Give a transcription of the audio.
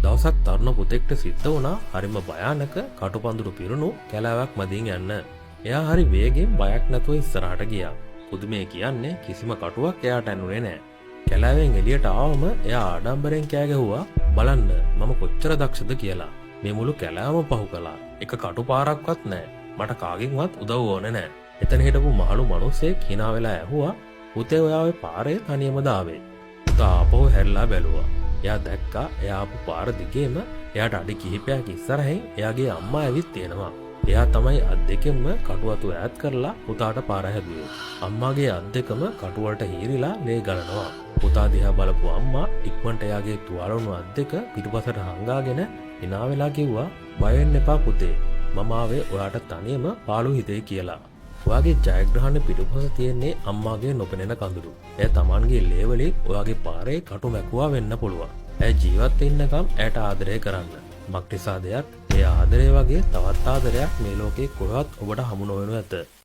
දවසක් තරුණ පුතෙක්ට සිද්ධ වුණා හරිම භයානක කටුපඳුරු පිරුණු කැලෑවක් මැදින් යන්න. එයා හරි වේගෙන් බයක් නැතුව ඉස්සරහට ගියා. පුදුමේ කියන්නේ කිසිම කටුවක් එයාට ඇනුනේ නැහැ. කැලෑවෙන් එළියට ආවම එයා ආඩම්බරෙන් කෑ ගැහුවා බලන්න මම කොච්චර දක්ෂද කියලා. මේ මුළු කැලෑවම පහු කළා. එක කටුපාරක්වත් නැහැ. මට කාගෙන්වත් උදව් ඕනේ නැහැ. එතන හිටපු මහලු මිනිස්සෙක් hina වෙලා ඇහුවා පුතේ ඔයා ඔය පාරේ තනියමද ආවේ? පුතා ආපහු හැරිලා බැලුවා. එයා දැක්කා එයා ආපු පාර දිගේම එයාට අඩි කිහිපයක් ඉස්සරහින් එයාගේ අම්මා ඇවිත් තියෙනවා. එයා තමයි අත් දෙකෙන්ම කටුවතු ඈත් කරලා පුතාට පාර හැදුවේ. අම්මාගේ අත් දෙකම කටුවලට හීරිලා ලේ ගලනවා. පුතා දිහා බලපු අම්මා ඉක්මනට එයාගේ තුවාල වුණු අත් දෙක පිටුපසට හංගාගෙන hina වෙලා කිව්වා බය වෙන්න එපා පුතේ. මම ආවේ ඔයාට තනියම පාළු හිතේ කියලා. ඔයාගේ ජයග්‍රහණ පිටුපස තියෙන්නේ අම්මාගේ නොපෙනෙන කඳුළු. එය Tamanගේ ලේවලින් ඔයාගේ පාරේ කටු මැකුවා වෙන්න පුළුවන්. ඇය ජීවත් වෙන්නකම් ඇයට ආදරය කරන්න. මක්නිසාදයක් ඒ ආදරය වගේ තවත් ආදරයක් මේ ලෝකේ කොහෙවත් ඔබට හමු නොවනු ඇත.